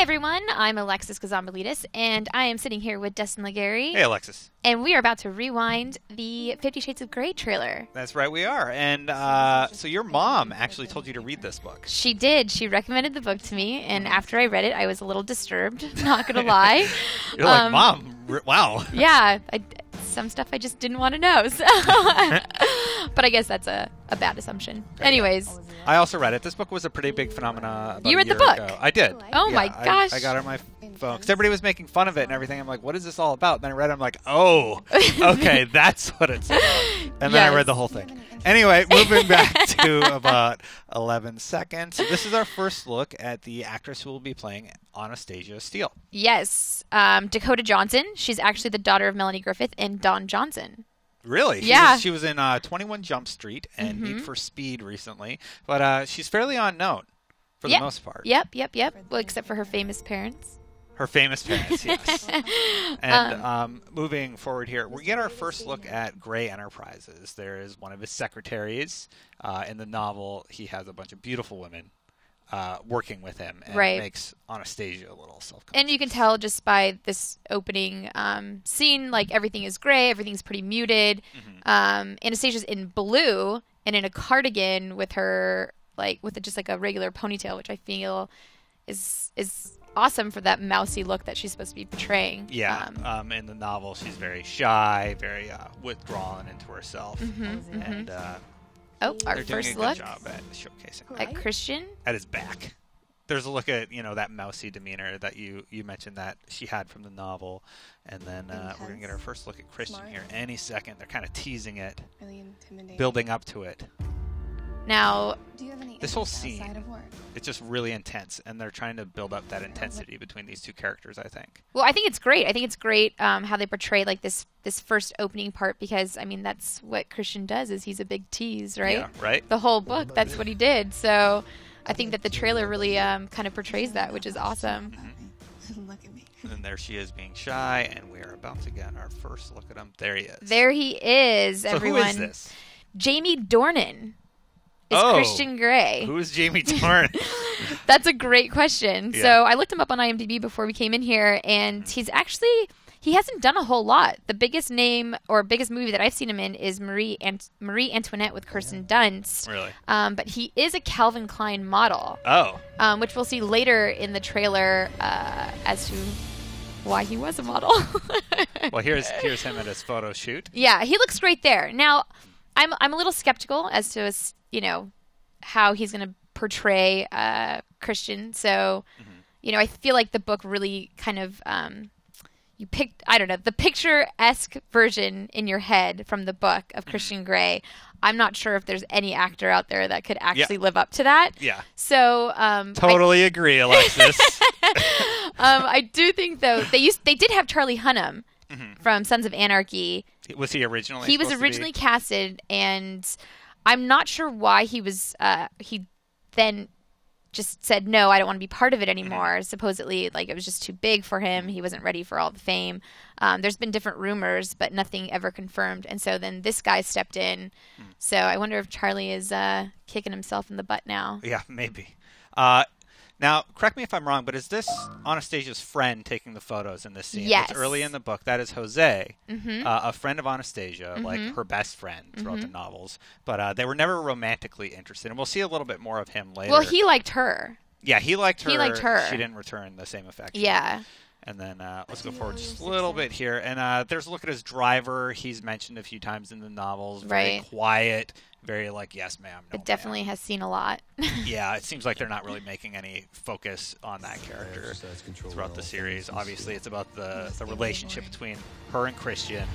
Hey everyone, I'm Alexis Kazambalidis, and I am sitting here with Destin Legary. Hey Alexis. And we are about to rewind the 50 Shades of Grey trailer. That's right, we are. And so your mom actually told you to read this book. She did. She recommended the book to me, and after I read it, I was a little disturbed, not going to lie. You're like, Mom, wow. Yeah, some stuff I just didn't want to know. So. But I guess that's a bad assumption. Anyways. I also read it. This book was a pretty big phenomenon about You read a year the book? ago. I did. Oh my gosh. I got it on my phone. Because everybody was making fun of it and everything. I'm like, what is this all about? And then I read it. I'm like, oh, okay, that's what it's about. And then I read the whole thing. Anyway, moving back to about 11 seconds. This is our first look at the actress who will be playing Anastasia Steele. Yes. Dakota Johnson. She's actually the daughter of Melanie Griffith and Don Johnson. Really? Yeah. She was in 21 Jump Street and Need for Speed recently. But she's fairly unknown for the most part. Yep. Well, except for her famous parents. Her famous parents, yes. And moving forward here, we get our first look at Grey Enterprises. There is one of his secretaries. In the novel, he has a bunch of beautiful women working with him, and it makes Anastasia a little self-conscious. And you can tell just by this opening scene, like everything is gray, everything's pretty muted. Anastasia's in blue and in a cardigan with her, just a regular ponytail, which I feel is awesome for that mousy look that she's supposed to be portraying. Yeah. In the novel, she's very shy, very withdrawn into herself, and. Our first look job at showcasing at Christian at his back. There's a look at that mousy demeanor that you mentioned that she had from the novel, and then we're gonna get our first look at Christian here any second. They're kind of teasing it, really building up to it. Now, this whole scene, it's just really intense, and they're trying to build up that intensity between these two characters, I think. Well, I think it's great. I think it's great how they portray this first opening part, because, I mean, that's what Christian does, is he's a big tease, right? Yeah, right. The whole book, that's what he did. So I think that the trailer really kind of portrays that, which is awesome. Look at me. And there she is being shy, and we are about to get our first look at him. There he is. There he is, everyone. So who is this? Jamie Dornan. Is Christian Grey. Who is Jamie Dornan? That's a great question. Yeah. So I looked him up on IMDb before we came in here, and he hasn't done a whole lot. The biggest name or biggest movie that I've seen him in is Marie Antoinette with Kirsten Dunst. Really? But he is a Calvin Klein model. Oh. Which we'll see later in the trailer as to why he was a model. Well, here's him at his photo shoot. Yeah, he looks great there. Now, I'm a little skeptical as to how he's going to portray Christian. So, I feel like the book really kind of you picked, I don't know, the picture-esque version in your head from the book of Christian Grey. I'm not sure if there's any actor out there that could actually live up to that. Yeah. So totally agree, Alexis. I do think though they did have Charlie Hunnam from Sons of Anarchy. Was he originally? He was originally casted, and I'm not sure why he was. He then just said, no, I don't want to be part of it anymore. Supposedly, it was just too big for him. He wasn't ready for all the fame. There's been different rumors, but nothing ever confirmed. And so then this guy stepped in. So I wonder if Charlie is kicking himself in the butt now. Yeah, maybe. Now, correct me if I'm wrong, but is this Anastasia's friend taking the photos in this scene? Yes. It's early in the book. That is Jose, a friend of Anastasia, her best friend throughout the novels. But they were never romantically interested. And we'll see a little bit more of him later. Well, he liked her. Yeah, he liked her. He liked her. She didn't return the same affection. Yeah. And then let's go forward just a little bit here. And there's a look at his driver. He's mentioned a few times in the novels. Very quiet. Very yes, ma'am. No, it definitely has seen a lot. Yeah, it seems like they're not really making any focus on that character throughout the series. Obviously, it's about the relationship between her and Christian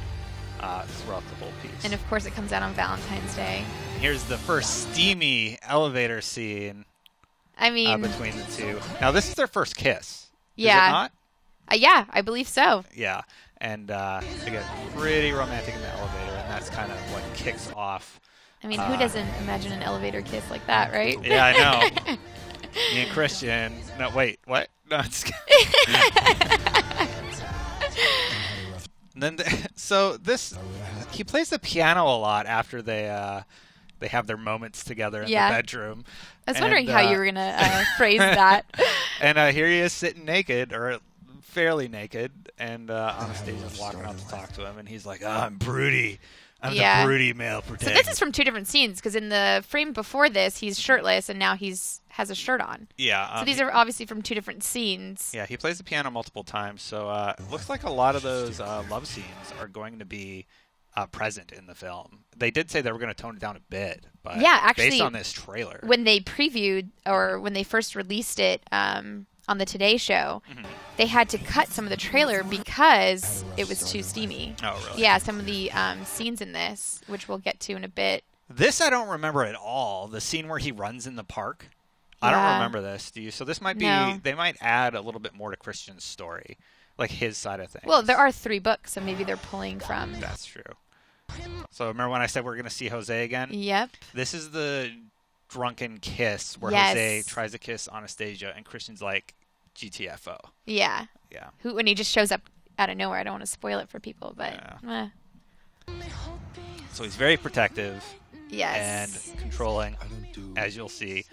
throughout the whole piece. And, of course, it comes out on Valentine's Day. Here's the first steamy elevator scene between the two. Now, this is their first kiss. Yeah. Is it not? Yeah, I believe so. Yeah, and they get pretty romantic in the elevator, and that's kind of what kicks off. I mean, who doesn't imagine an elevator kiss like that, right? Yeah, I know. Me and Christian. No, wait, what? No, it's then, so he plays the piano a lot after they they have their moments together in the bedroom. I was wondering how you were going to phrase that. And here he is sitting naked, or fairly naked, and Anastasia's walking out to talk to him, and he's like, "Oh, I'm broody. I'm the broody male protagonist." So this is from two different scenes, because in the frame before this, he's shirtless, and now has a shirt on. Yeah. So these are obviously from two different scenes. Yeah, he plays the piano multiple times, so it looks like a lot of those love scenes are going to be present in the film. They did say they were going to tone it down a bit, but actually, based on this trailer. When they previewed, or when they first released it on the Today Show, they had to cut some of the trailer because it was too steamy. Oh, really? Yeah, some of the scenes in this, which we'll get to in a bit. This I don't remember at all. The scene where he runs in the park. I don't remember this. Do you? So this might be... No. They might add a little bit more to Christian's story. Like his side of things. Well, there are 3 books, so maybe they're pulling from... That's true. So remember when I said we're going to see Jose again? Yep. This is the Drunken Kiss, where Jose tries to kiss Anastasia, and Christian's like, GTFO. Yeah. Yeah. When he just shows up out of nowhere. I don't want to spoil it for people, but... Yeah. So he's very protective. Yes. And controlling, as you'll see.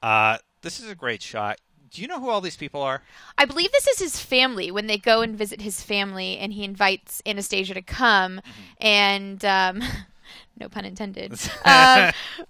This is a great shot. Do you know who all these people are? I believe this is his family, when they go and visit his family, and he invites Anastasia to come, and... no pun intended.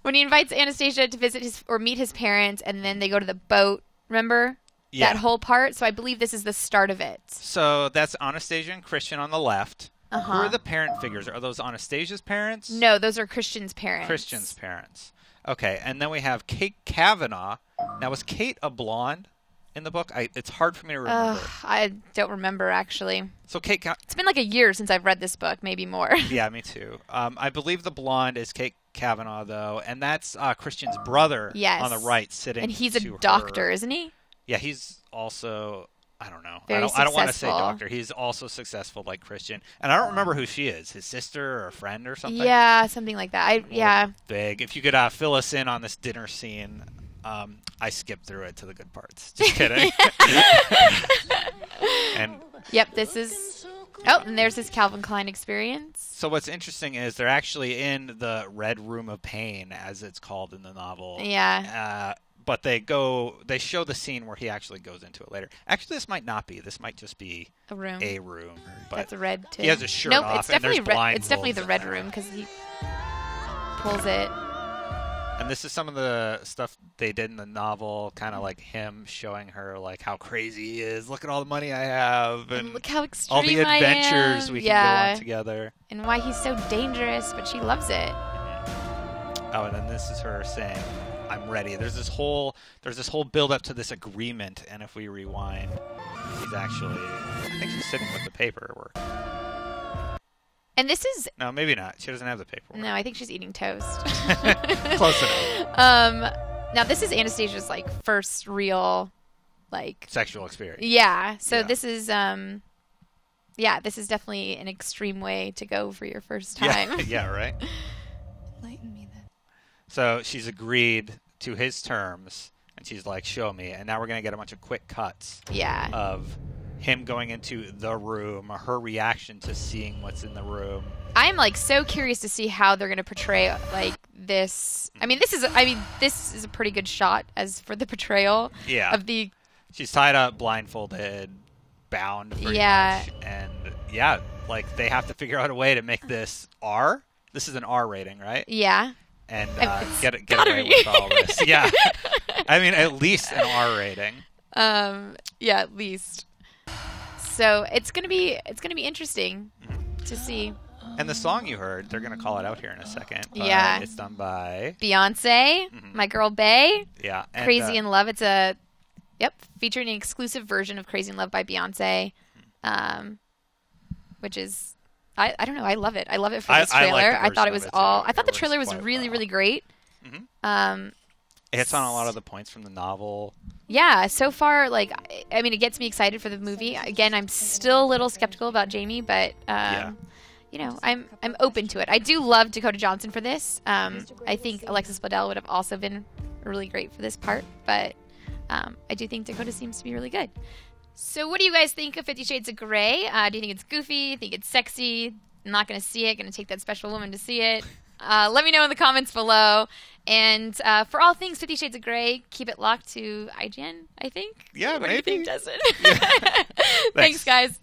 When he invites Anastasia to visit meet his parents, and then they go to the boat, remember? Yeah. That whole part. So I believe this is the start of it. So that's Anastasia and Christian on the left. Who are the parent figures? Are those Anastasia's parents? No, those are Christian's parents. Christian's parents. Okay, and then we have Kate Kavanaugh. Now, was Kate a blonde in the book? It's hard for me to remember. I don't remember, actually. So Kate... It's been like a year since I've read this book, maybe more. Yeah, me too. I believe the blonde is Kate Kavanaugh, though, and that's Christian's brother on the right sitting. And he's a doctor, isn't he? Yeah, he's also... I don't know. I don't want to say doctor. He's also successful like Christian. And I don't remember who she is. His sister or a friend or something? Yeah, something like that. Big. If you could fill us in on this dinner scene, I skipped through it to the good parts. Just kidding. Yep, this is... Oh, and there's his Calvin Klein experience. So what's interesting is they're actually in the Red Room of Pain, as it's called in the novel. Yeah. But they show the scene where he actually goes into it later. Actually, this might not be. This might just be a room. But that's a red too. He has his shirt off. It's definitely the red room because he pulls it. And this is some of the stuff they did in the novel, kind of like him showing her like how crazy he is. Look at all the money I have, and look how extreme all the adventures we can go on together, and why he's so dangerous, but she loves it. Oh, and then this is her saying, "I'm ready." There's this whole build up to this agreement, and if we rewind, I think she's sitting with the paperwork. And this is... No, maybe not. She doesn't have the paperwork. No, I think she's eating toast. Close enough. Now, this is Anastasia's, first real, sexual experience. Yeah. So this is, this is definitely an extreme way to go for your first time. Yeah, right? Enlighten me then. So she's agreed to his terms, and she's like, show me. And now we're going to get a bunch of quick cuts of him going into the room, her reaction to seeing what's in the room. I'm so curious to see how they're going to portray this. This is a pretty good shot as for the portrayal of the... She's tied up, blindfolded, bound pretty much. And they have to figure out a way to make this R. This is an R rating, right? Yeah. And get away with all this. Yeah. At least an R rating. Yeah, at least. So it's gonna be interesting to see. And the song you heard, they're gonna call it out here in a second. Yeah, it's done by Beyonce, my girl Bey. Yeah, and, Crazy in Love. It's featuring an exclusive version of Crazy in Love by Beyonce, which is I don't know. I love it. I love it for this trailer. I thought it was all. I thought the trailer was really really great. Mm-hmm. It hits on a lot of the points from the novel. Yeah, so far, it gets me excited for the movie. Again, I'm still a little skeptical about Jamie, but, I'm open to it. I do love Dakota Johnson for this. I think Alexis Bledel would have also been really great for this part, but I do think Dakota seems to be really good. So what do you guys think of 50 Shades of Grey? Do you think it's goofy? Think it's sexy? I'm not going to see it. Going to take that special woman to see it. Let me know in the comments below. And for all things 50 Shades of Grey, keep it locked to IGN, I think. Yeah, what maybe. Do you think, Destin? Yeah. Thanks, guys.